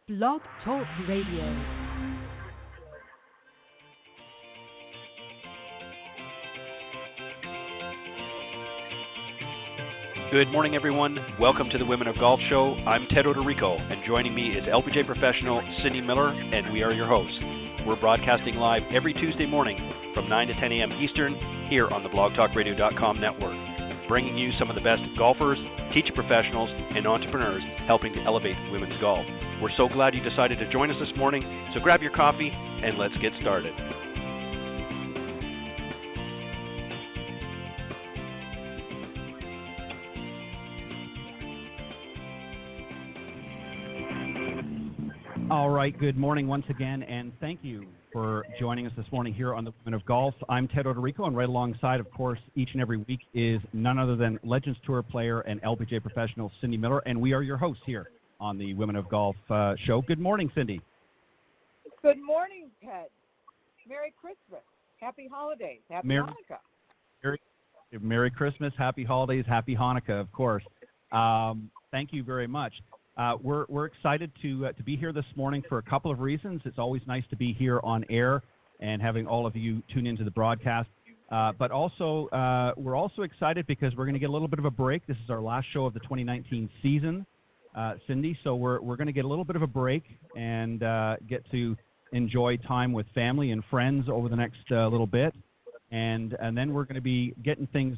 Blog Talk Radio. Good morning, everyone. Welcome to the Women of Golf Show. I'm Ted Odorico, and joining me is LPGA professional Cindy Miller, and we are your hosts. We're broadcasting live every Tuesday morning from 9 to 10 a.m. Eastern here on the blogtalkradio.com network, bringing you some of the best golfers, teacher professionals, and entrepreneurs helping to elevate women's golf. We're so glad you decided to join us this morning, so grab your coffee and let's get started. All right, good morning once again, and thank you for joining us this morning here on the Women of Golf. I'm Ted Odorico, and right alongside, of course, each and every week is none other than Legends Tour player and LPGA professional Cindy Miller, and we are your hosts here on the Women of Golf show. Good morning, Cindy. Good morning, Ted. Merry Christmas. Happy holidays. Happy Hanukkah. Merry Christmas, happy holidays, happy Hanukkah, of course. Thank you very much. We're excited to be here this morning for a couple of reasons. It's always nice to be here on air and having all of you tune into the broadcast. But also, we're also excited because we're going to get a little bit of a break. This is our last show of the 2019 season, Cindy. So we're going to get a little bit of a break and get to enjoy time with family and friends over the next little bit. And then we're going to be getting things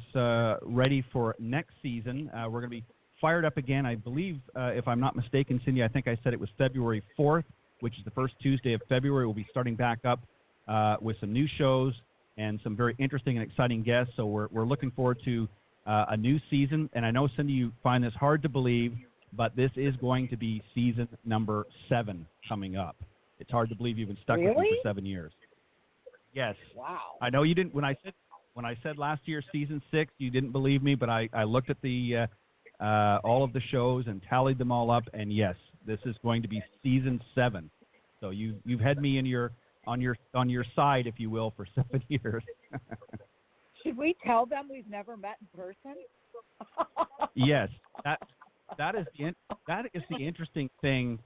ready for next season. We're going to be fired up again. I believe, if I'm not mistaken, Cindy, I think I said it was February 4th, which is the first Tuesday of February. We'll be starting back up with some new shows and some very interesting and exciting guests. So we're looking forward to a new season. And I know, Cindy, you find this hard to believe, but this is going to be season number 7 coming up. It's hard to believe you've been stuck with me for 7 years. Yes. Wow. I know you didn't. When I said last year season 6, you didn't believe me, but I looked at the all of the shows and tallied them all up, and yes, this is going to be season 7. So you've had me on your side, if you will, for 7 years. Should we tell them we've never met in person? Yes, that is the interesting thing,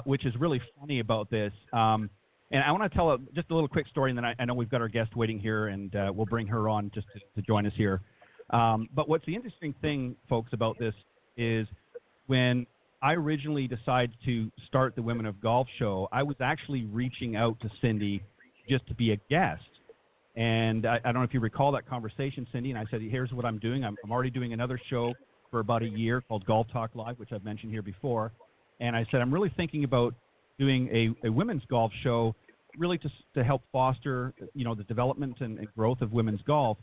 which is really funny about this. And I want to tell just a little quick story, and then I know we've got our guest waiting here, and we'll bring her on just to join us here. But what's the interesting thing, folks, about this is when I originally decided to start the Women of Golf show, I was actually reaching out to Cindy just to be a guest. And I don't know if you recall that conversation, Cindy, and I said, here's what I'm doing. I'm already doing another show for about a year called Golf Talk Live, which I've mentioned here before. And I said, I'm really thinking about doing a women's golf show really to help foster, the development and growth of women's golf.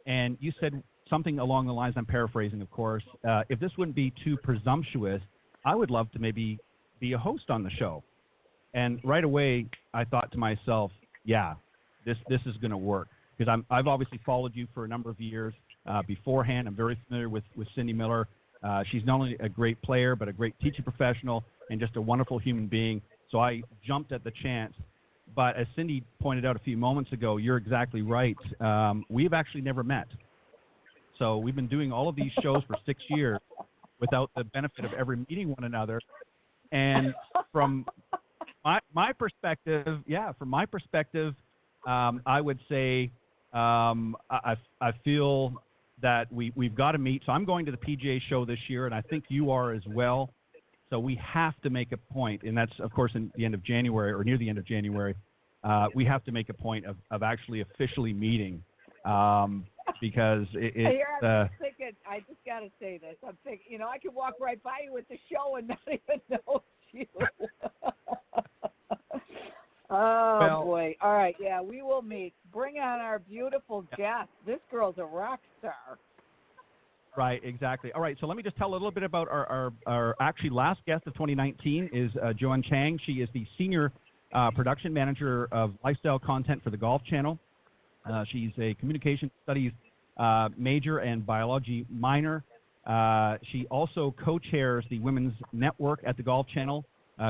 And you said something along the lines, I'm paraphrasing, of course, if this wouldn't be too presumptuous, I would love to maybe be a host on the show. And right away, I thought to myself, yeah, this is going to work. Because I've obviously followed you for a number of years beforehand. I'm very familiar with Cindy Miller. She's not only a great player, but a great teacher professional and just a wonderful human being. So I jumped at the chance. But as Cindy pointed out a few moments ago, you're exactly right. We've actually never met. So we've been doing all of these shows for 6 years without the benefit of ever meeting one another. And from my perspective, I would say I feel that we've got to meet. So I'm going to the PGA show this year, and I think you are as well. So we have to make a point, and that's, of course, in the end of January or near the end of January. We have to make a point of actually officially meeting because I'm thinking, I just got to say this. I'm thinking, I could walk right by you at the show and not even know it's you. Boy. All right, yeah, we will meet. Bring on our beautiful guest. This girl's a rock star. Right, exactly. All right, so let me just tell a little bit about our actually last guest of 2019 is Joanne Chiang. She is the Senior Production Manager of Lifestyle Content for the Golf Channel. She's a Communication Studies major and Biology minor. She also co-chairs the Women's Network at the Golf Channel,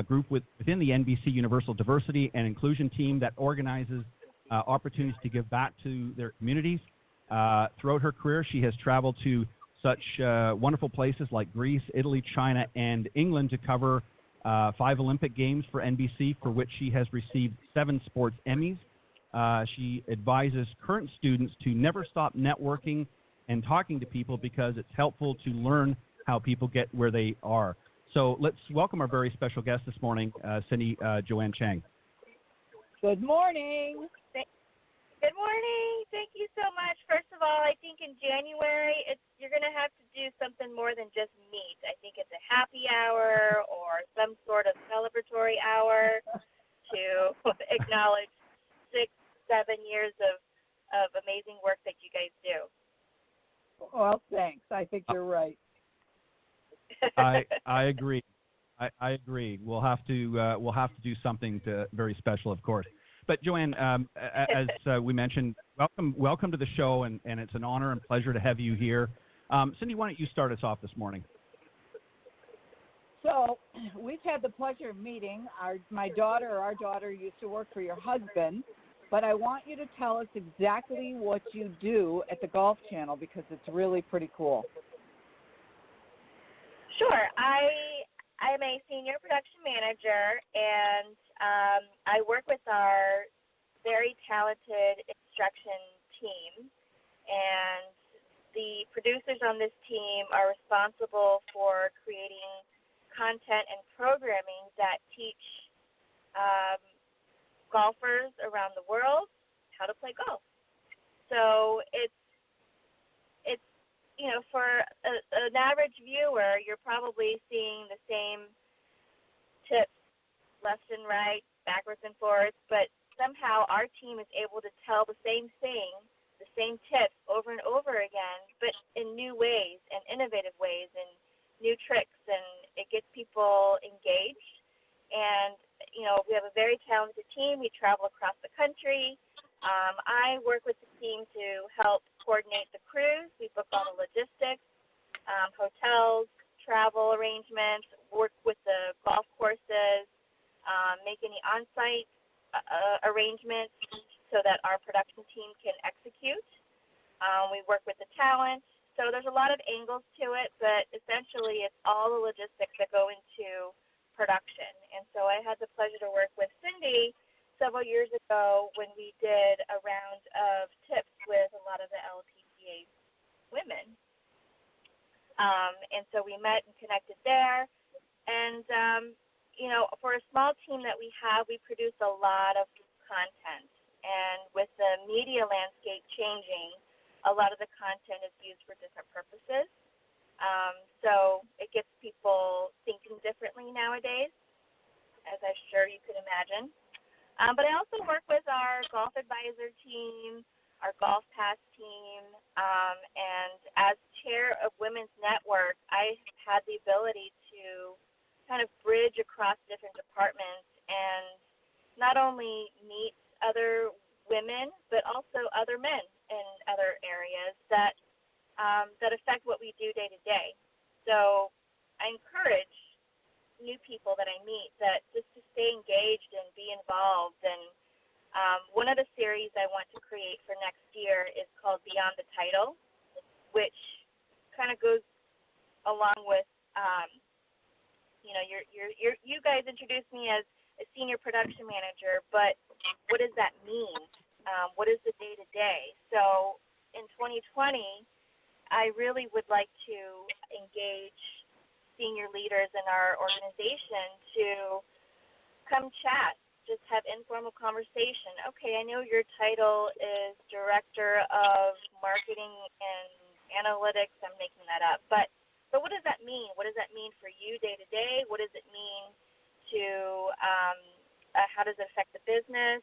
group within the NBC Universal Diversity and Inclusion team that organizes opportunities to give back to their communities. Throughout her career, she has traveled to such wonderful places like Greece, Italy, China, and England to cover 5 Olympic Games for NBC, for which she has received 7 sports Emmys. She advises current students to never stop networking and talking to people because it's helpful to learn how people get where they are. So let's welcome our very special guest this morning, Cindy Joanne Chiang. Good morning. Good morning. Thank you so much. First of all, I think in January you're going to have to do something more than just meet. I think it's a happy hour or some sort of celebratory hour to acknowledge 6-7 years of amazing work that you guys do. Well, thanks. I think you're right. I agree. I agree. We'll have to do something very special, of course. But Joanne, as we mentioned, welcome to the show, and it's an honor and pleasure to have you here. Cindy, why don't you start us off this morning? So we've had the pleasure of meeting. Our daughter used to work for your husband, but I want you to tell us exactly what you do at the Golf Channel because it's really pretty cool. Sure. I'm a senior production manager, and I work with our very talented instruction team. And the producers on this team are responsible for creating content and programming that teach golfers around the world how to play golf. So it's for an average viewer, you're probably seeing the same tips left and right, backwards and forwards, but somehow our team is able to tell the same thing, the same tips over and over again, but in new ways and innovative ways and new tricks, and it gets people engaged. And, we have a very talented team. We travel across the country. I work with the team to help coordinate the cruise. We book all the logistics, hotels, travel arrangements, work with the golf courses, make any on-site arrangements so that our production team can execute. We work with the talent. So there's a lot of angles to it, but essentially it's all the logistics that go into production. And so I had the pleasure to work with Cindy several years ago when we did a round of tips with a lot of the LPGA women. And so we met and connected there. And, for a small team that we have, we produce a lot of content. And with the media landscape changing, a lot of the content is used for different purposes. So it gets people thinking differently nowadays, as I'm sure you could imagine. But I also work with our golf advisor team, our golf pass team, and as chair of Women's Network, I had the ability to kind of bridge across different departments and not only meet other women, but also other men in other areas that affect what we do day to day. So I encourage new people that I meet that just to stay engaged and be involved. And one of the series I want to create for next year is called Beyond the Title, which kind of goes along with, you guys introduced me as a senior production manager, but what does that mean? What is the day-to-day? So in 2020, I really would like to engage senior leaders in our organization to come chat, just have informal conversation. Okay, I know your title is Director of Marketing and Analytics. I'm making that up. But what does that mean? What does that mean for you day to day? What does it mean to how does it affect the business?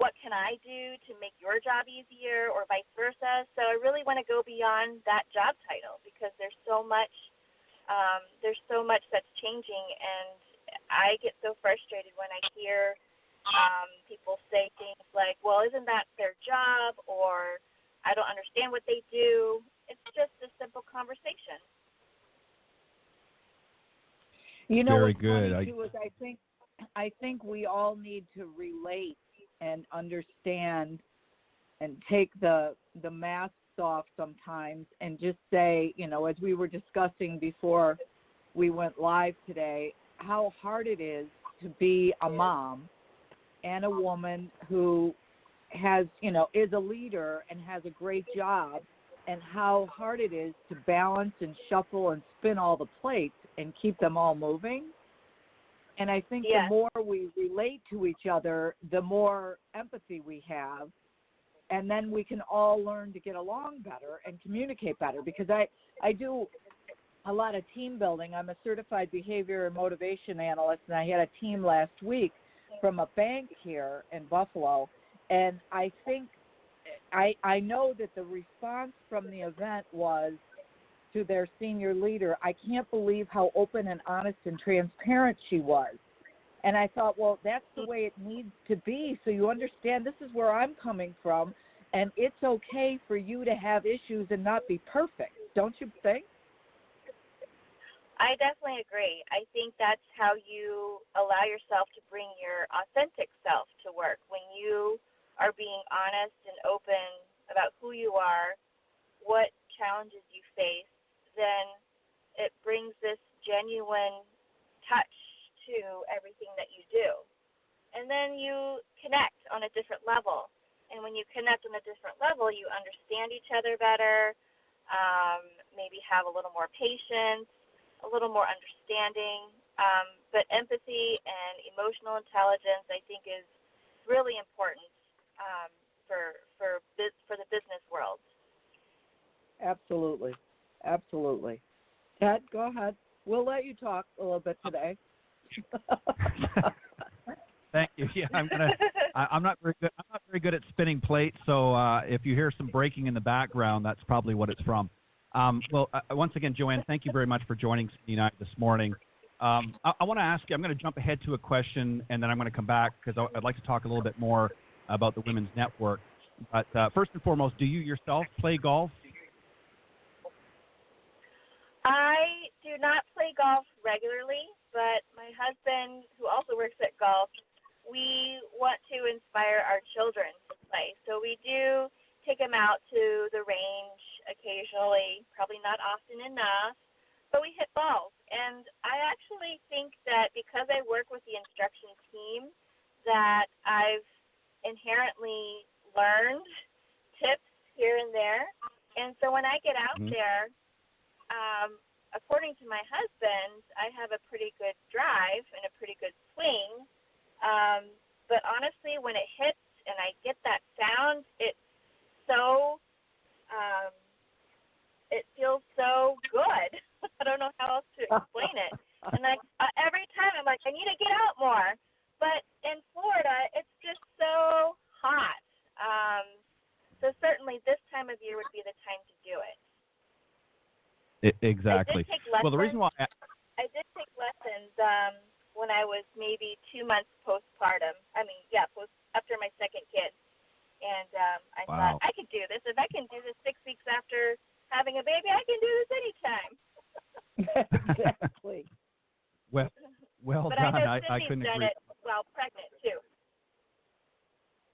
What can I do to make your job easier or vice versa? So I really want to go beyond that job title because there's so much that's changing, and I get so frustrated when I hear people say things like, well, isn't that their job, or I don't understand what they do. It's just a simple conversation. Very What's good. funny too is I think we all need to relate and understand and take the masks off sometimes and just say, as we were discussing before we went live today, how hard it is to be a mom and a woman who has, is a leader and has a great job, and how hard it is to balance and shuffle and spin all the plates and keep them all moving. And I think the more we relate to each other, the more empathy we have, and then we can all learn to get along better and communicate better. Because I do a lot of team building. I'm a certified behavior and motivation analyst, and I had a team last week from a bank here in Buffalo, and I think I know that the response from the event was to their senior leader, I can't believe how open and honest and transparent she was. And I thought, well, that's the way it needs to be, so you understand this is where I'm coming from, and it's okay for you to have issues and not be perfect. Don't you think? I definitely agree. I think that's how you allow yourself to bring your authentic self to work. When you are being honest and open about who you are, what challenges you face, then it brings this genuine touch to everything that you do. And then you connect on a different level. And when you connect on a different level, you understand each other better, maybe have a little more patience, a little more understanding. But empathy and emotional intelligence, I think, is really important for the business world. Absolutely. Ted, go ahead. We'll let you talk a little bit today. Thank you. Yeah, I'm not very good. I'm not very good at spinning plates, so if you hear some breaking in the background, that's probably what it's from. Once again, Joanne, thank you very much for joining Cindy and I this morning. I want to ask you. I'm going to jump ahead to a question, and then I'm going to come back because I'd like to talk a little bit more about the Women's Network. But first and foremost, do you yourself play golf? I do not play golf regularly, but my husband, who also works at golf, we want to inspire our children to play. So we do take them out to the range occasionally, probably not often enough, but we hit balls. And I actually think that because I work with the instruction team, that I've inherently learned tips here and there. And so when I get out there, according to my husband, I have a pretty good drive and a pretty good swing. But honestly, when it hits and I get that sound, it's so, it feels so good. I don't know how else to explain it. And every time I'm like, I need to get out more. But in Florida, it's just so hot. So certainly this time of year would be the time to do it. Exactly. I did take lessons. Well, the reason why I did take lessons when I was maybe 2 months postpartum. After my second kid. And I thought, I could do this. If I can do this 6 weeks after having a baby, I can do this anytime. Exactly. Well but done. I know I Cindy's couldn't done agree. it while pregnant too.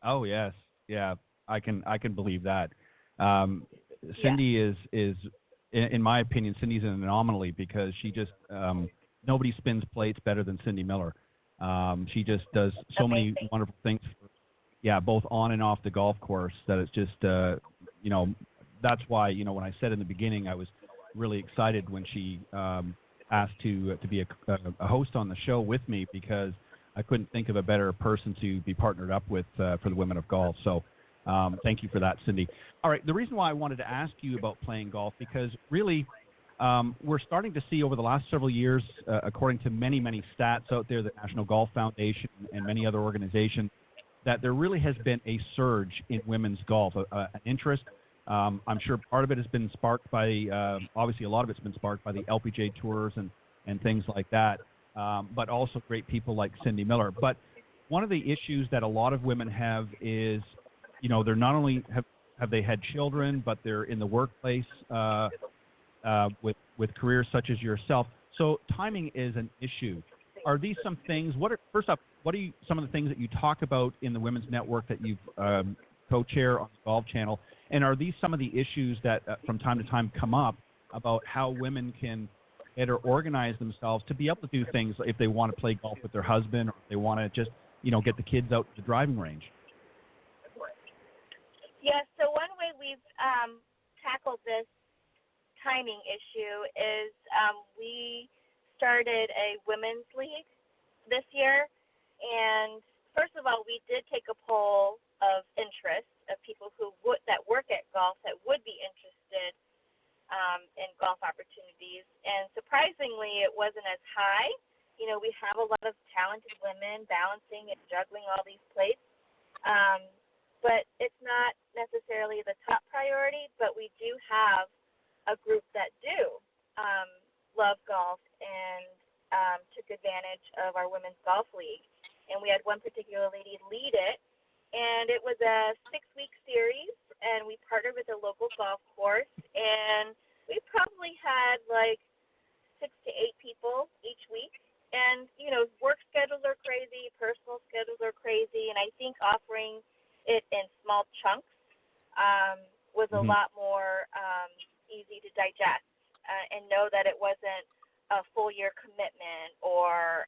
Oh yes, yeah. I can believe that. Cindy is in my opinion, Cindy's an anomaly because she just nobody spins plates better than Cindy Miller. She just does so many wonderful things. Both on and off the golf course. That it's just that's why when I said in the beginning I was really excited when she asked to be a host on the show with me because I couldn't think of a better person to be partnered up with for the Women of Golf. So thank you for that, Cindy. All right, the reason why I wanted to ask you about playing golf because really we're starting to see over the last several years, according to many stats out there, the National Golf Foundation and many other organizations, that there really has been a surge in women's golf, an interest. I'm sure part of it has been sparked by, obviously a lot of it's been sparked by the LPGA tours and things like that, but also great people like Cindy Miller. But one of the issues that a lot of women have is, they're not only have they had children, but they're in the workplace with careers such as yourself. So timing is an issue. Are these some things? What are some of the things that you talk about in the Women's Network that you've co-chair on the Golf Channel? And are these some of the issues that from time to time come up about how women can or organize themselves to be able to do things if they want to play golf with their husband or if they want to just, get the kids out to the driving range? Yes, so one way we've tackled this timing issue is we started a women's league this year. And first of all, we did take a poll of interest of people that work at golf that would be interested in golf opportunities. And surprisingly, it wasn't as high. We have a lot of talented women balancing and juggling all these plates. But it's not necessarily the top priority, but we do have a group that do love golf and took advantage of our women's golf league. And we had one particular lady lead it, and it was a 6-week series, and we partnered with a local golf course, and we probably had like 6 to 8 people each week. And, work schedules are crazy, personal schedules are crazy, and I think offering it in small chunks was a lot more easy to digest and know that it wasn't a full year commitment or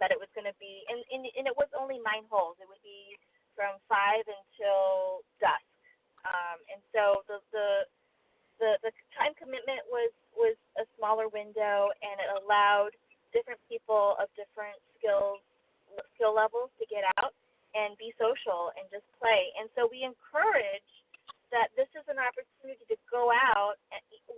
that it was going to be, and it was only 9 holes. It would be from 5 until dusk. And so the time commitment was a smaller window, and it allowed different people of different skill levels to get out and be social and just play. And so we encourage that this is an opportunity to go out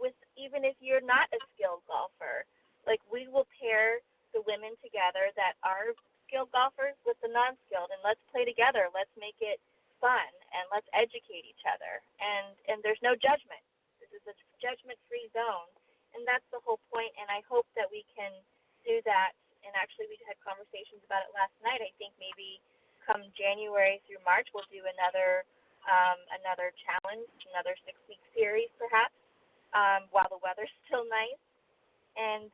with, even if you're not a skilled golfer. Like, we will pair the women together that are skilled golfers with the non-skilled, and let's play together. Let's make it fun, and let's educate each other. And there's no judgment. This is a judgment-free zone, and that's the whole point. And I hope that we can do that. And actually, we had conversations about it last night. I think maybe come January through March, we'll do another challenge, another 6-week series, perhaps, while the weather's still nice, and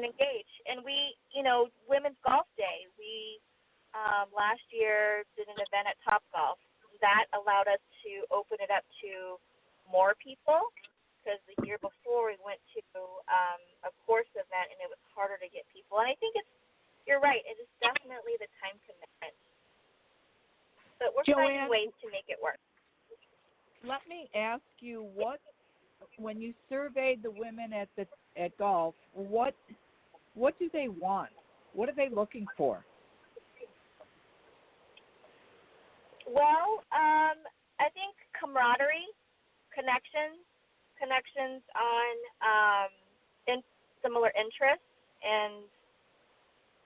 engage. And we, Women's Golf Day, we last year did an event at Topgolf that allowed us to open it up to more people, because the year before we went to a course event and it was harder to get people. And I think you're right, it is definitely the time commitment. But we're Joanne, finding ways to make it work. Let me ask you, when you surveyed the women at golf, what do they want? What are they looking for? Well, I think camaraderie, connections on similar interests, and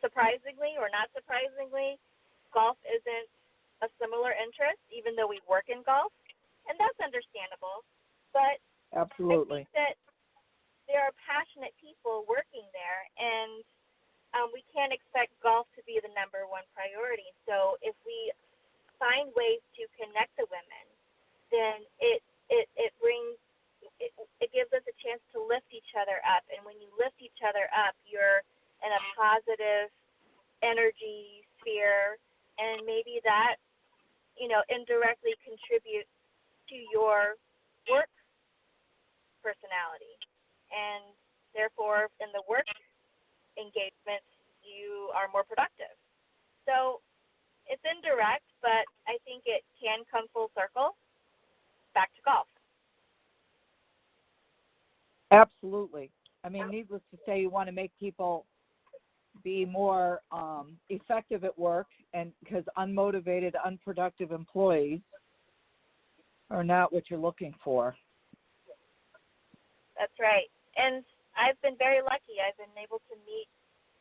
surprisingly or not surprisingly, golf isn't a similar interest, even though we work in golf, and that's understandable. But Absolutely. I think that there are passionate people working there, and we can't expect golf to be the number one priority. So if we find ways to connect the women, then it gives us a chance to lift each other up. And when you lift each other up, you're in a positive energy sphere, and maybe that, indirectly contributes to your work personality. And therefore, in the work engagements, you are more productive. So it's indirect, but I think it can come full circle back to golf. Absolutely. I mean, needless to say, you want to make people be more effective at work, and because unmotivated, unproductive employees are not what you're looking for. That's right. And I've been very lucky. I've been able to meet,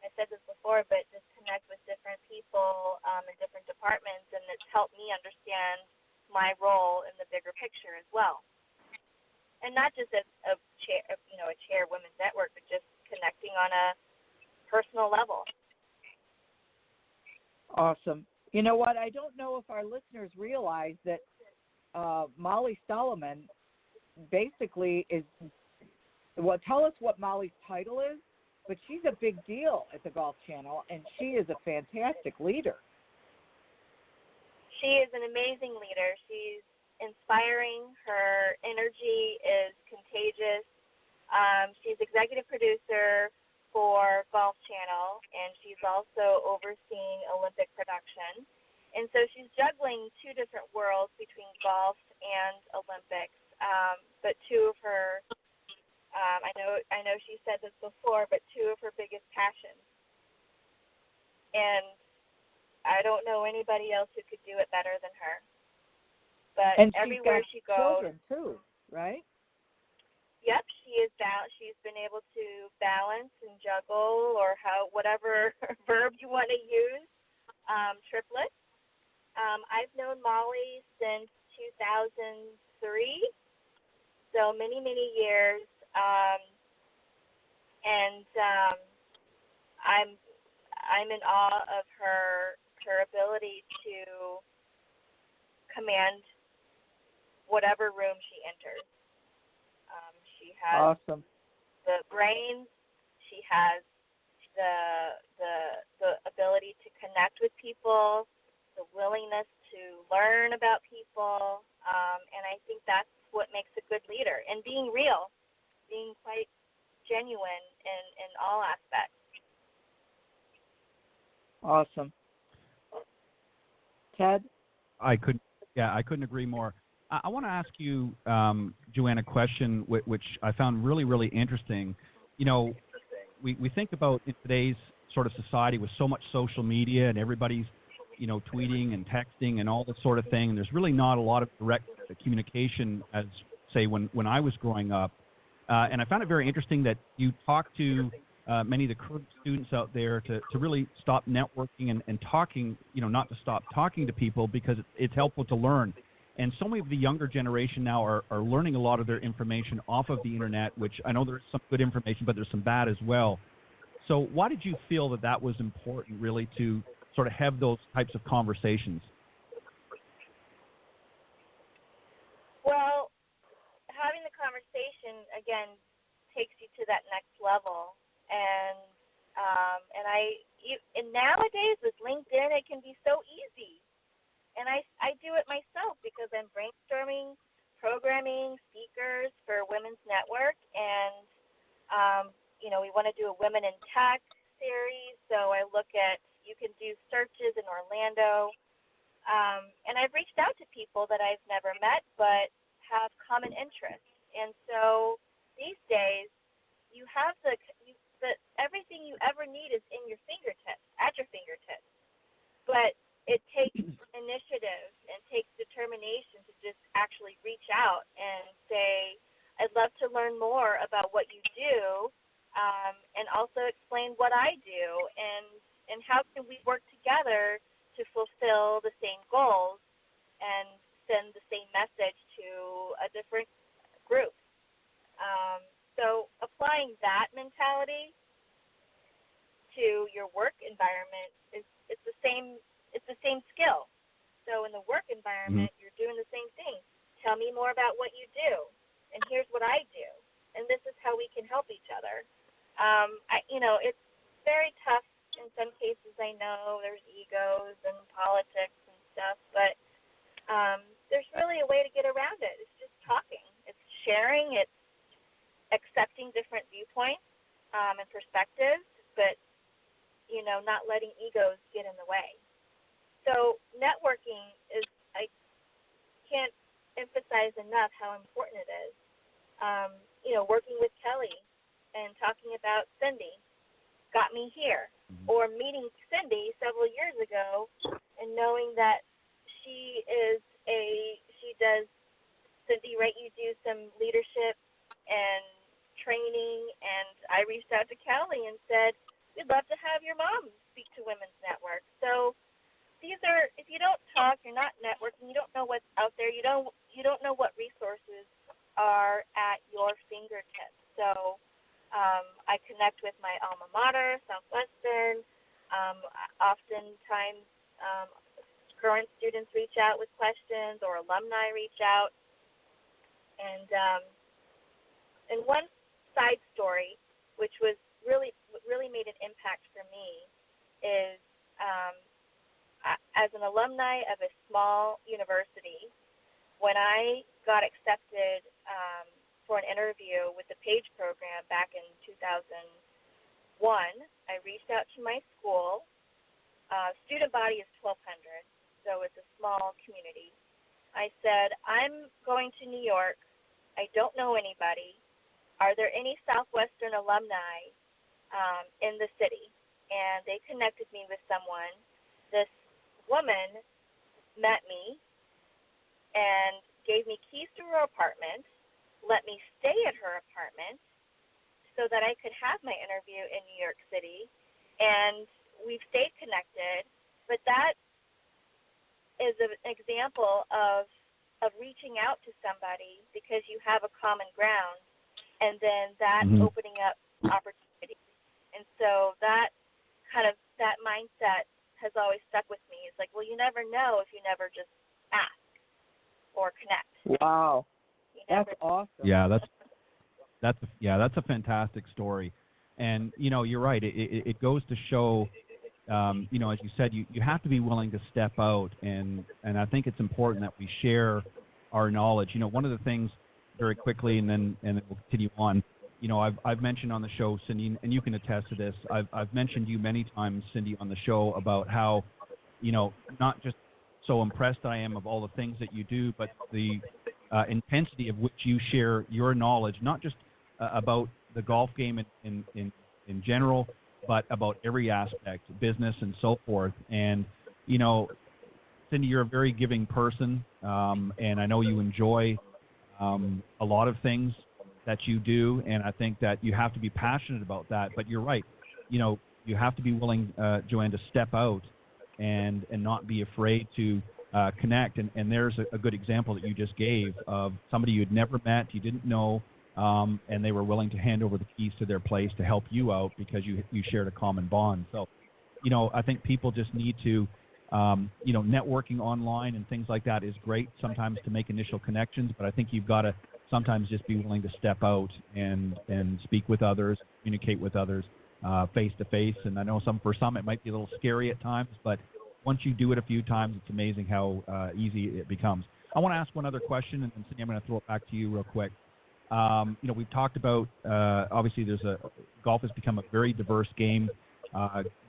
I said this before, but just connect with different people in different departments, and it's helped me understand my role in the bigger picture as well. And not just as a chair women's network, but just connecting on a personal level. Awesome. You know what? I don't know if our listeners realize that Molly Solomon basically is, well, tell us what Molly's title is, but she's a big deal at the Golf Channel, and she is a fantastic leader. She is an amazing leader. She's inspiring. Her energy is contagious. She's executive producer for Golf Channel, and she's also overseeing Olympic production. And so she's juggling two different worlds between golf and Olympics. But two of her, I know she said this before, but two of her biggest passions. And I don't know anybody else who could do it better than her. But and everywhere she goes, children too, right? Yep, she's been able to balance and juggle, or whatever verb you want to use, triplets. I've known Molly since 2003, so many years, and I'm in awe of her ability to command whatever room she enters. She has awesome. the brains. She has the ability to connect with people, the willingness to learn about people, and I think that's what makes a good leader. And being real, being quite genuine in all aspects. Awesome. Ted? I couldn't agree more. I want to ask you, Joanne, a question which I found really, really interesting. You know, we think about in today's sort of society with so much social media and everybody's, you know, tweeting and texting and all that sort of thing, and there's really not a lot of direct communication as, say, when I was growing up. And I found it very interesting that you talked to many of the current students out there to really stop networking and talking, you know, not to stop talking to people because it's helpful to learn. And so many of the younger generation now are learning a lot of their information off of the internet, which I know there's some good information, but there's some bad as well. So why did you feel that was important, really, to sort of have those types of conversations? Well, having the conversation, again, takes you to that next level. And nowadays with LinkedIn, it can be so easy. And I do it myself because I'm brainstorming, programming speakers for Women's Network, and you know, we want to do a Women in Tech series. So I look at, you can do searches in Orlando, and I've reached out to people that I've never met but have common interests. And so these days, you have everything you ever need is in your fingertips, at your fingertips. But it takes initiative and takes determination to just actually reach out and say, I'd love to learn more about what you do, and also explain what I do, and how can we work together to fulfill the same goals and send the same message to a different group. So applying that mentality to your work environment it's the same skill. So in the work environment, you're doing the same thing. Tell me more about what you do, and here's what I do, and this is how we can help each other. It's very tough in some cases. I know there's egos and politics and stuff, but there's really a way to get around it. It's just talking. It's sharing. It's accepting different viewpoints and perspectives, but not letting egos get in the way. So networking I can't emphasize enough how important it is. Working with Kelly and talking about Cindy got me here, or meeting Cindy several years ago and knowing that Cindy, right, you do some leadership and training, and I reached out to Kelly and said, we'd love to have your mom speak to Women's Network. So these are, if you don't talk, you're not networking, you don't know what's out there, you don't know what resources are at your fingertips. So I connect with my alma mater, Southwestern. Oftentimes current students reach out with questions, or alumni reach out. And one side story, which was really made an impact for me, is as an alumni of a small university, when I got accepted for an interview with the PAGE program back in 2001. I reached out to my school. Student body is 1,200, so it's a small community. I said, I'm going to New York. I don't know anybody. Are there any Southwestern alumni in the city? And they connected me with someone. This woman met me and gave me keys to her apartment, let me stay at her apartment so that I could have my interview in New York City, and we've stayed connected. But that is an example of reaching out to somebody because you have a common ground, and then that opening up opportunities. And so that that mindset has always stuck with me. It's like, well, you never know if you never just ask or connect. Wow, that's awesome. Yeah, that's a fantastic story, and you're right. It goes to show, as you said, you have to be willing to step out, and I think it's important that we share our knowledge. One of the things, very quickly, and then we'll continue on. I've mentioned on the show, Cindy, and you can attest to this. I've mentioned you many times, Cindy, on the show about how, not just so impressed I am of all the things that you do, but the intensity of which you share your knowledge, not just about the golf game in general, but about every aspect, business and so forth. And, Cindy, you're a very giving person, and I know you enjoy a lot of things that you do, and I think that you have to be passionate about that. But you're right. You have to be willing, Joanne, to step out and not be afraid to connect. And there's a good example that you just gave of somebody you'd never met, you didn't know, and they were willing to hand over the keys to their place to help you out because you shared a common bond. So, I think people just need to, networking online and things like that is great sometimes to make initial connections, but I think you've got to sometimes just be willing to step out and speak with others, communicate with others face to face. And I know for some it might be a little scary at times, but once you do it a few times, it's amazing how easy it becomes. I want to ask one other question, and then Cindy, I'm going to throw it back to you real quick. We've talked about obviously golf has become a very diverse game.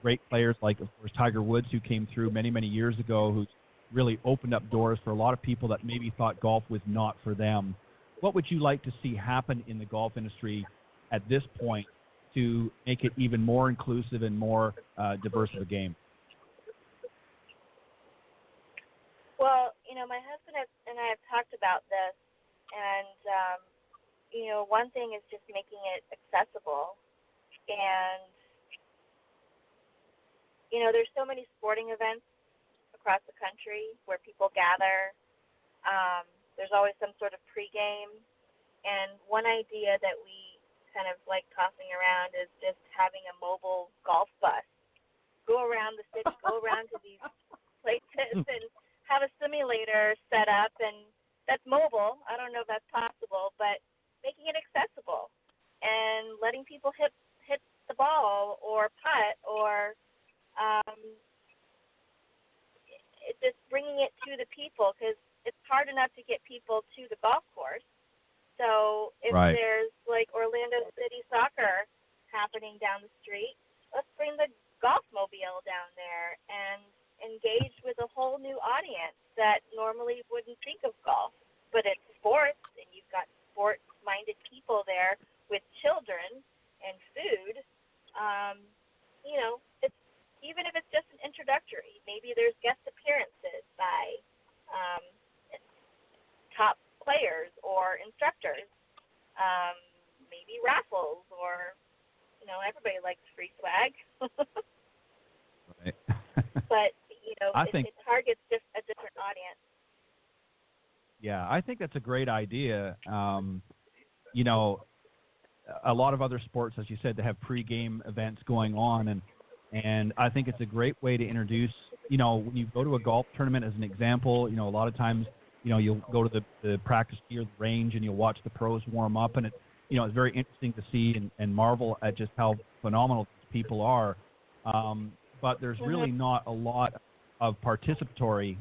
Great players like, of course, Tiger Woods, who came through many, many years ago, who's really opened up doors for a lot of people that maybe thought golf was not for them. What would you like to see happen in the golf industry at this point to make it even more inclusive and more diverse of a game? Well, my husband and I have talked about this, and, one thing is just making it accessible. And, there's so many sporting events across the country where people gather. There's always some sort of pregame. And one idea that we kind of like tossing around is just having a mobile golf bus. Go around the city, go around to these places and have a simulator set up, and that's mobile. I don't know if that's possible, but making it accessible and letting people hit the ball or putt or it's just bringing it to the people, because it's hard enough to get people to the golf course. So if there's like Orlando City soccer happening down the street, let's bring the golf mobile down there and engage with a whole new audience that normally wouldn't think of golf. But it's sports, and you've got sports-minded people there with children and food. It's even if it's just an introductory, maybe there's guest appearances by top players or instructors, maybe raffles, or everybody likes free swag. Right. But I think it targets just a different audience. Yeah, I think that's a great idea. A lot of other sports, as you said, they have pre-game events going on, and I think it's a great way to introduce. When you go to a golf tournament, as an example, a lot of times, you'll go to the practice tee or the range, and you'll watch the pros warm up, and it's very interesting to see and marvel at just how phenomenal these people are. But there's really not a lot of participatory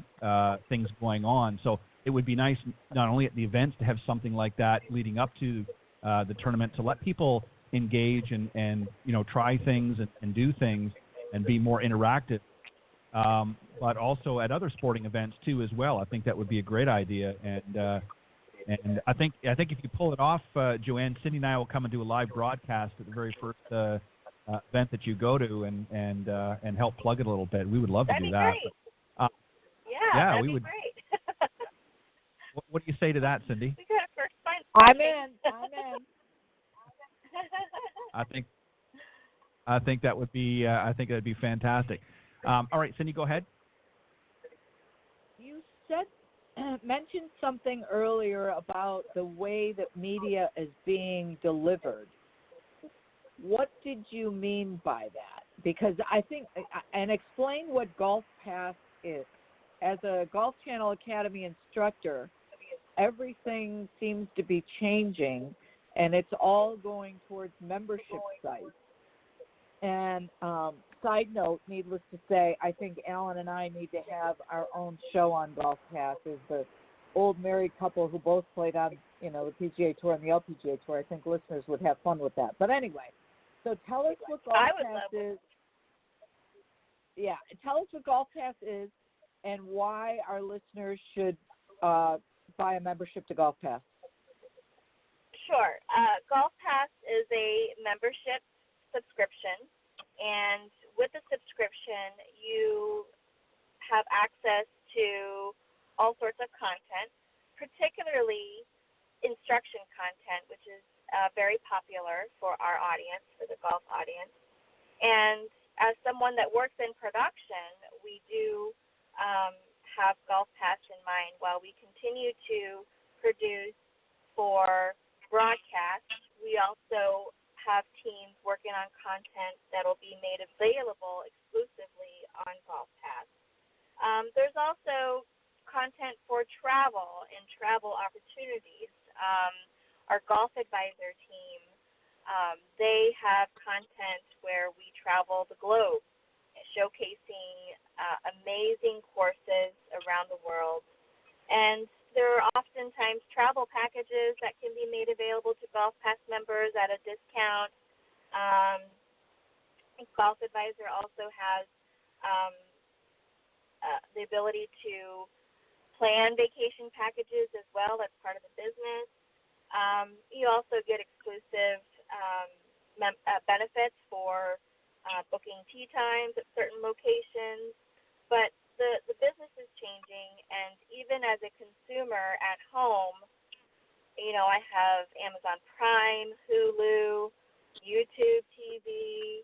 things going on. So it would be nice not only at the events to have something like that leading up to the tournament to let people engage and try things and do things and be more interactive, but also at other sporting events too as well. I think that would be a great idea, and I think if you pull it off, Joanne, Cindy and I will come and do a live broadcast at the very first event that you go to and help plug it a little bit. We would love to do that. Great. But, yeah, we that'd would. be great. What do you say to that, Cindy? We got to first find. I'm in. I think that would be that'd be fantastic. All right, Cindy, go ahead. You mentioned something earlier about the way that media is being delivered. What did you mean by that? Because I think, and explain what Golf Pass is. As a Golf Channel Academy instructor, everything seems to be changing, and it's all going towards membership sites. And side note, needless to say, I think Alan and I need to have our own show on Golf Pass. As the old married couple who both played on, the PGA Tour and the LPGA Tour, I think listeners would have fun with that. But anyway, so tell us what Golf Pass is. Yeah, tell us what Golf Pass is and why our listeners should buy a membership to Golf Pass. Sure. Golf Pass is a membership subscription, and with the subscription, you have access to all sorts of content, particularly instruction content, which is very popular for our audience, for the golf audience. And as someone that works in production, we do have Golf Pass in mind while we continue to produce for broadcast. We also have teams working on content that will be made available exclusively on Golf Pass. There's also content for travel and travel opportunities. Our golf advisor team, they have content where we travel the globe, showcasing amazing courses around the world. And there are oftentimes travel packages that can be made available to Golf Pass members at a discount. Golf Advisor also has the ability to plan vacation packages as well. That's part of the business. You also get exclusive benefits for booking tee times at certain locations. But the business is changing, and even as a consumer at home, I have Amazon Prime, Hulu, YouTube TV,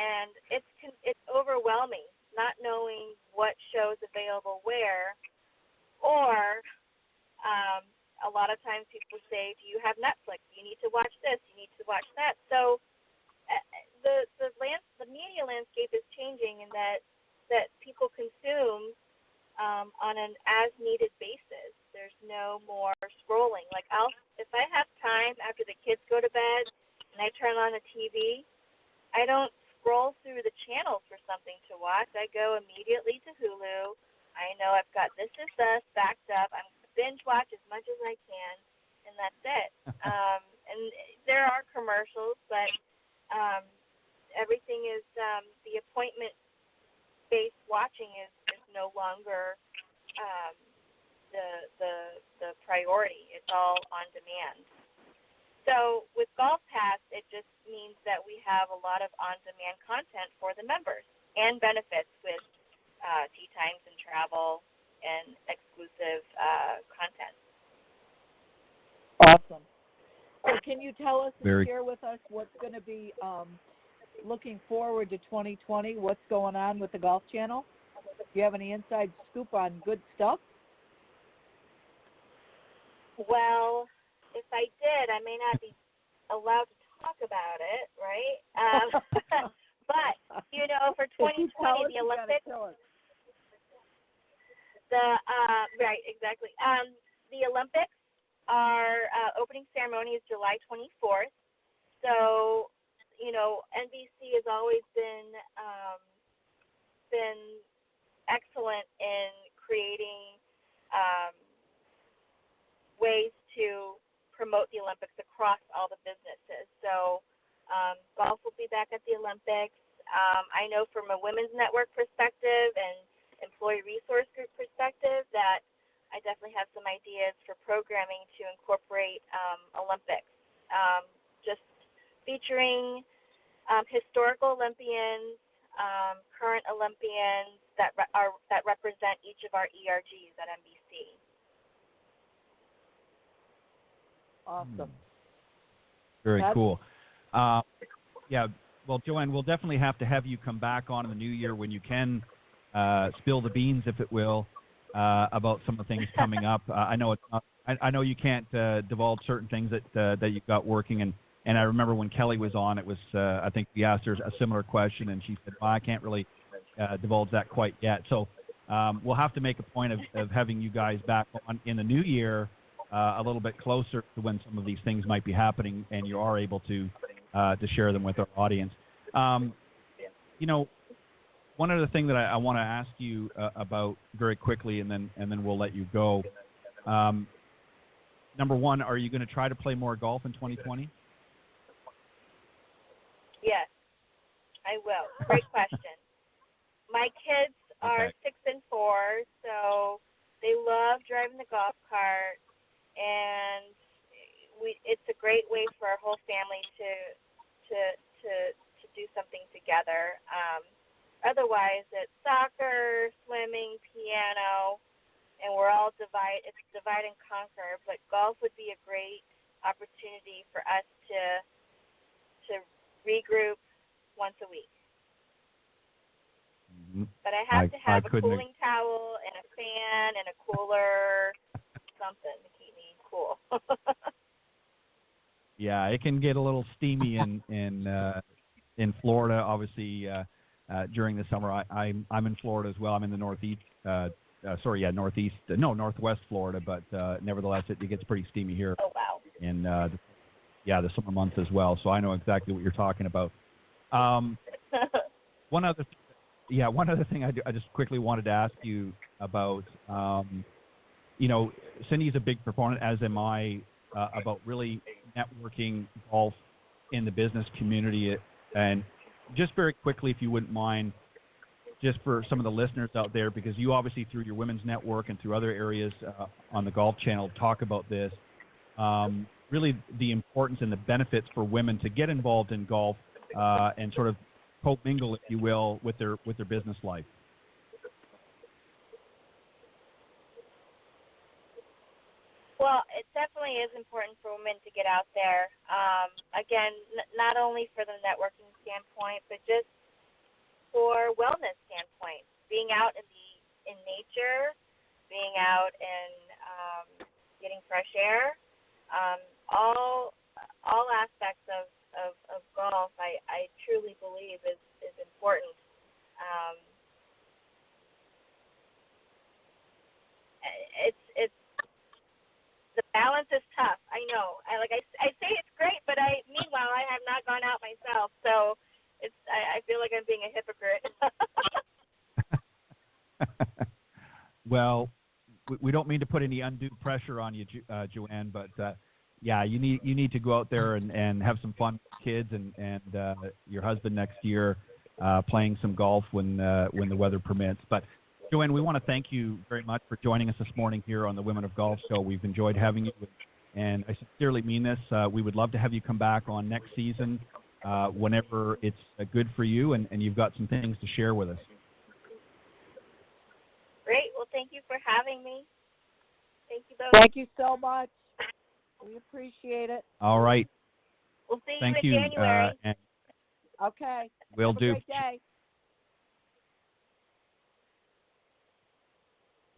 and it's overwhelming not knowing what show is available where, or a lot of times people say, do you have Netflix? You need to watch this. You need to watch that. So the media landscape is changing in that people consume on an as-needed basis. There's no more scrolling. Like if I have time after the kids go to bed and I turn on the TV, I don't scroll through the channels for something to watch. I go immediately to Hulu. I know I've got This Is Us backed up. I'm going to binge watch as much as I can, and that's it. And there are commercials, but everything is the appointment-based watching is no longer the priority. It's all on demand. So with Golf Pass, it just means that we have a lot of on-demand content for the members and benefits with tee times and travel and exclusive content. Awesome. So can you tell us and share with us what's going to be looking forward to 2020? What's going on with the Golf Channel? Do you have any inside scoop on good stuff? Well, if I did, I may not be allowed to talk about it, right? But, for 2020, the Olympics, right, exactly. The Olympics, our opening ceremony is July 24th. So, NBC has always been excellent in creating ways to promote the Olympics across all the businesses. So golf will be back at the Olympics. I know from a women's network perspective and employee resource group perspective that I definitely have some ideas for programming to incorporate Olympics, just featuring historical Olympians, current Olympians that represent each of our ERGs at NBC. Awesome. Very cool. Yeah, well, Joanne, we'll definitely have to have you come back on in the new year when you can spill the beans, if it will, about some of the things coming up. I know it's not, I know you can't divulge certain things that you've got working, and I remember when Kelly was on, it was I think we asked her a similar question, and she said, "Well, I can't really divulge that quite yet." So we'll have to make a point of having you guys back on in the new year, a little bit closer to when some of these things might be happening, and you are able to share them with our audience. You know, one other thing that I want to ask you about very quickly, and then we'll let you go. Number one, are you going to try to play more golf in 2020? Yes, I will. Great question. My kids are 6 and 4, so they love driving the golf cart, and it's a great way for our whole family to do something together. Otherwise, it's soccer, swimming, piano, and we're all divide and conquer. But golf would be a great opportunity for us to regroup once a week. Mm-hmm. But I have to have a cooling towel and a fan and a cooler, something to keep me cool. Yeah, it can get a little steamy in Florida. Obviously, during the summer, I'm in Florida as well. I'm in the northwest Florida, but nevertheless, it gets pretty steamy here. Oh wow! In the summer months as well. So I know exactly what you're talking about. One other thing I just quickly wanted to ask you about. You know, Cindy's a big proponent, as am I, about really networking golf in the business community. And just very quickly, if you wouldn't mind, just for some of the listeners out there, because you obviously through your women's network and through other areas on the Golf Channel talk about this, really the importance and the benefits for women to get involved in golf and sort of co-mingle, if you will, with their business life. Well, it definitely is important for women to get out there. Again, not only for the networking standpoint, but just for wellness standpoint. Being out in nature, being out and getting fresh air, all aspects of golf, I truly believe is important. It's the balance is tough. I know. I say it's great, but meanwhile I have not gone out myself, so I feel like I'm being a hypocrite. Well, we don't mean to put any undue pressure on you, Joanne, but yeah, you need to go out there and have some fun with kids and your husband next year playing some golf when the weather permits. But Joanne, we want to thank you very much for joining us this morning here on the Women of Golf Show. We've enjoyed having you, and I sincerely mean this. We would love to have you come back on next season whenever it's good for you and you've got some things to share with us. Great. Well, thank you for having me. Thank you both. Thank you so much. We appreciate it. All right. We'll see Thank you you. in January. Okay. Will Have do. a great day.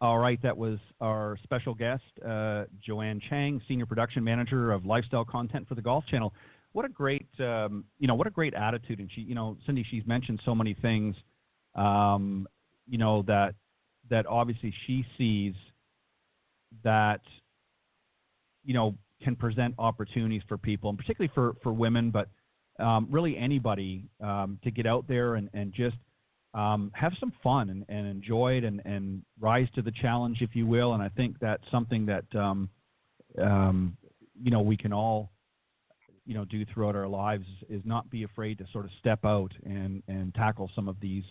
All right, that was our special guest, Joanne Chiang, Senior Production Manager of Lifestyle Content for the Golf Channel. What a great, what a great attitude. And she, Cindy, she's mentioned so many things, that obviously she sees that, can present opportunities for people, and particularly for women, but really anybody to get out there and just have some fun and enjoy it and rise to the challenge, if you will. And I think that's something that we can all do throughout our lives is not be afraid to sort of step out and tackle some of these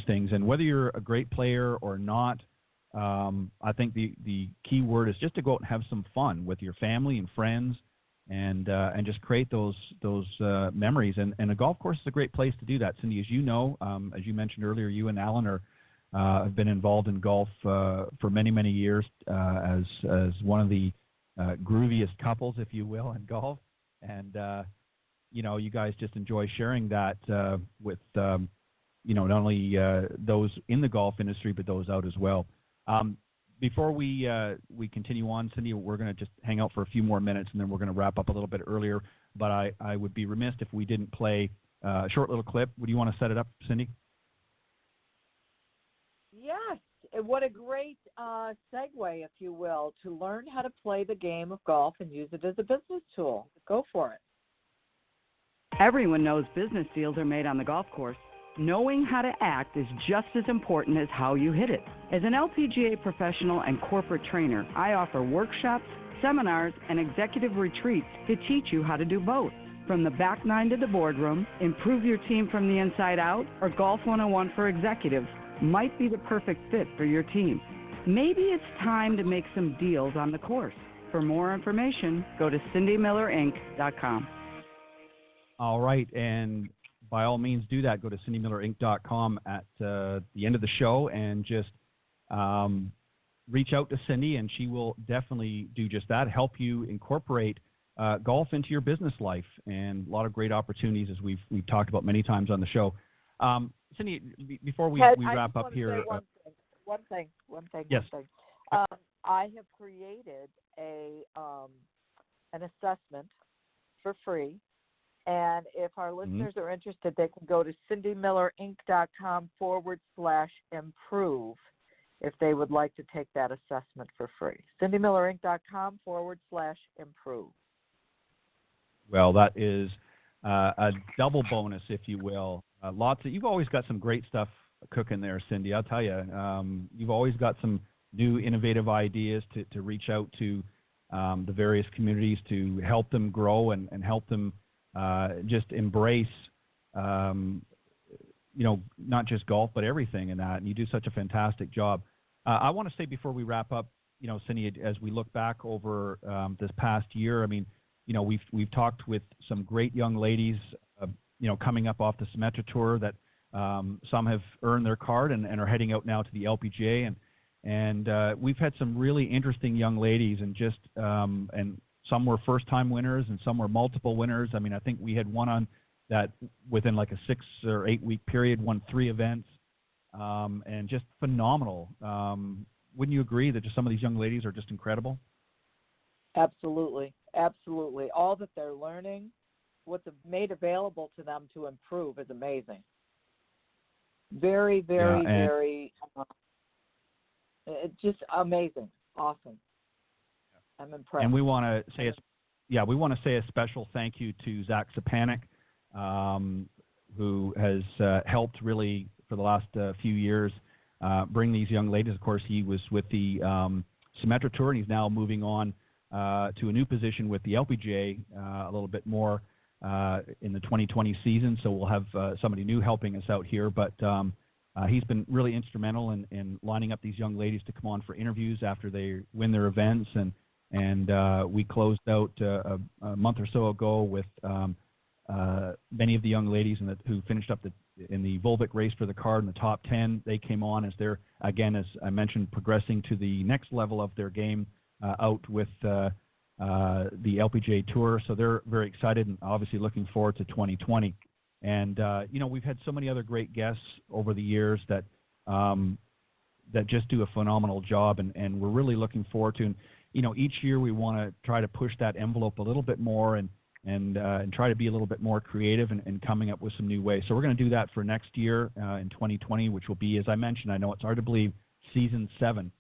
things. And whether you're a great player or not, I think the key word is just to go out and have some fun with your family and friends, and just create those memories. And a golf course is a great place to do that. Cindy, as you know, as you mentioned earlier, you and Alan have been involved in golf for many, many years as one of the grooviest couples, if you will, in golf. And you guys just enjoy sharing that with not only those in the golf industry, but those out as well. Before we continue on, Cindy, we're going to just hang out for a few more minutes, and then we're going to wrap up a little bit earlier. But I would be remiss if we didn't play a short little clip. Would you want to set it up, Cindy? Yes. What a great segue, if you will, to learn how to play the game of golf and use it as a business tool. Go for it. Everyone knows business deals are made on the golf course. Knowing how to act is just as important as how you hit it. As an LPGA professional and corporate trainer, I offer workshops, seminars, and executive retreats to teach you how to do both. From the back nine to the boardroom, improve your team from the inside out, or Golf 101 for executives might be the perfect fit for your team. Maybe it's time to make some deals on the course. For more information, go to cindymillerinc.com. All right, and by all means do that. Go to cindymillerinc.com at the end of the show and just reach out to Cindy, and she will definitely do just that, help you incorporate golf into your business life, and a lot of great opportunities, as we've talked about many times on the show. Cindy, before we wrap up here. One thing. Yes. I have created an assessment for free, and if our listeners are interested, they can go to cindymillerinc.com/improve if they would like to take that assessment for free. cindymillerinc.com/improve. Well, that is a double bonus, if you will. You've always got some great stuff cooking there, Cindy. I'll tell you, you've always got some new innovative ideas to reach out to the various communities to help them grow and help them just embrace, not just golf, but everything in that. And you do such a fantastic job. I want to say before we wrap up, Cindy, as we look back over this past year, I mean, we've talked with some great young ladies, coming up off the Symetra Tour that some have earned their card and are heading out now to the LPGA. And we've had some really interesting young ladies, and just and some were first-time winners and some were multiple winners. I mean, I think we had one on that within like a 6 or 8 week period, won 3 events, and just phenomenal. Wouldn't you agree that just some of these young ladies are just incredible? Absolutely. Absolutely. All that they're learning, what's made available to them to improve is amazing. Very, very, very, just amazing. Awesome. I'm impressed. And we want to say a special thank you to Zach Sapanik, who has helped really for the last few years bring these young ladies. Of course, he was with the Symetra Tour, and he's now moving on to a new position with the LPGA a little bit more in the 2020 season. So we'll have somebody new helping us out here. But he's been really instrumental in lining up these young ladies to come on for interviews after they win their events. And we closed out a month or so ago with many of the young ladies who finished up in the Volvic race for the card in the top 10. They came on as they're, again, as I mentioned, progressing to the next level of their game out with the LPGA Tour. So they're very excited and obviously looking forward to 2020. And, we've had so many other great guests over the years that just do a phenomenal job, and we're really looking forward to. And, each year we want to try to push that envelope a little bit more and try to be a little bit more creative and coming up with some new ways. So we're going to do that for next year in 2020, which will be, as I mentioned, I know it's hard to believe, season 7.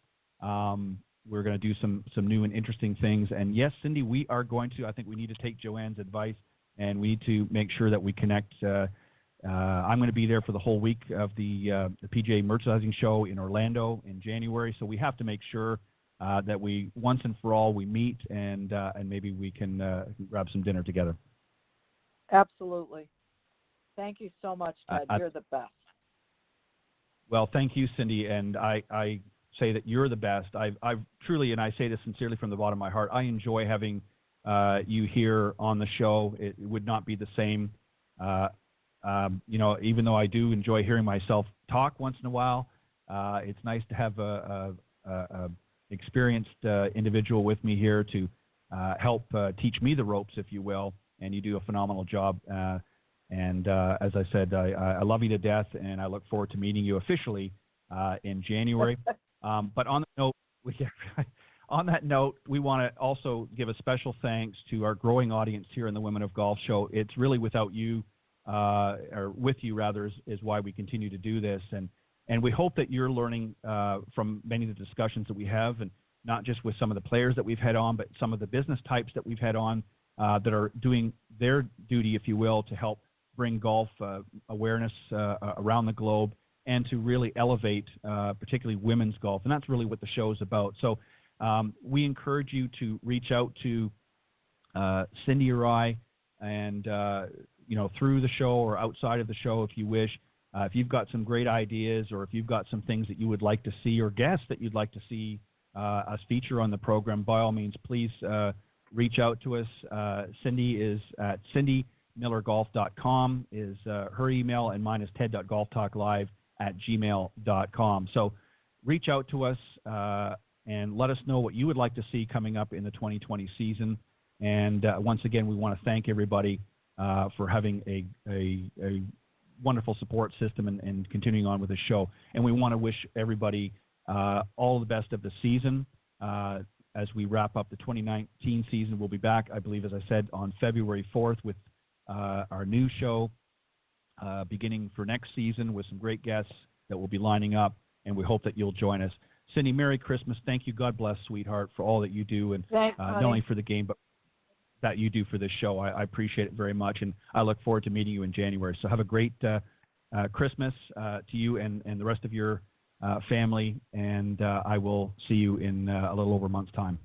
We're going to do some new and interesting things. And yes, Cindy, we are going to, I think we need to take Joanne's advice, and we need to make sure that we connect. I'm going to be there for the whole week of the PGA Merchandising Show in Orlando in January. So we have to make sure that we once and for all we meet and maybe we can grab some dinner together. Absolutely. Thank you so much, Ted. You're the best. Well, thank you, Cindy, and I say that you're the best. I've truly, and I say this sincerely from the bottom of my heart, I enjoy having you here on the show. It would not be the same, even though I do enjoy hearing myself talk once in a while. It's nice to have a experienced individual with me here to help teach me the ropes, if you will, and you do a phenomenal job. And as I said, I love you to death, and I look forward to meeting you officially in January. But on that note, we want to also give a special thanks to our growing audience here in the Women of Golf Show. It's really without you, or with you rather, is why we continue to do this. And we hope that you're learning from many of the discussions that we have, and not just with some of the players that we've had on, but some of the business types that we've had on that are doing their duty, if you will, to help bring golf awareness around the globe and to really elevate particularly women's golf. And that's really what the show is about. So we encourage you to reach out to Cindy or I, and through the show or outside of the show if you wish. If you've got some great ideas, or if you've got some things that you would like to see, or guests that you'd like to see us feature on the program, by all means, please reach out to us. Cindy is at cindymillergolf.com is her email, and mine is ted.golftalklive@gmail.com. So reach out to us and let us know what you would like to see coming up in the 2020 season. And once again, we want to thank everybody for having a wonderful support system and continuing on with the show. And we want to wish everybody all the best of the season. As we wrap up the 2019 season, we'll be back, I believe, as I said, on February 4th with our new show beginning for next season with some great guests that will be lining up, and we hope that you'll join us. Cindy, Merry Christmas. Thank you. God bless, sweetheart, for all that you do, and not only for the game, but that you do for this show. I appreciate it very much, and I look forward to meeting you in January. So have a great Christmas to you and the rest of your family, and I will see you in a little over a month's time.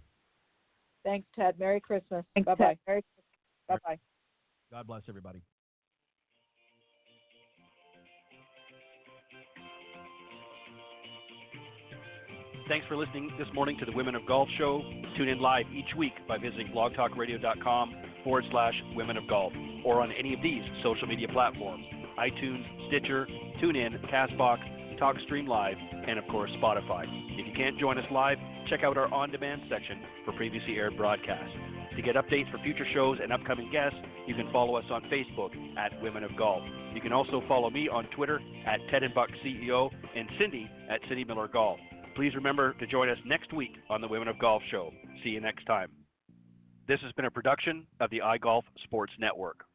Thanks, Ted. Merry Christmas. Thanks, Bye-bye. Ted. Bye-bye. God bless everybody. Thanks for listening this morning to the Women of Golf Show. Tune in live each week by visiting blogtalkradio.com/Women of Golf, or on any of these social media platforms: iTunes, Stitcher, TuneIn, CastBox, TalkStream Live, and of course Spotify. If you can't join us live, check out our on-demand section for previously aired broadcasts. To get updates for future shows and upcoming guests, you can follow us on Facebook at Women of Golf. You can also follow me on Twitter at TedandBuckCEO and Cindy at Cindy Miller Golf. Please remember to join us next week on the Women of Golf Show. See you next time. This has been a production of the iGolf Sports Network.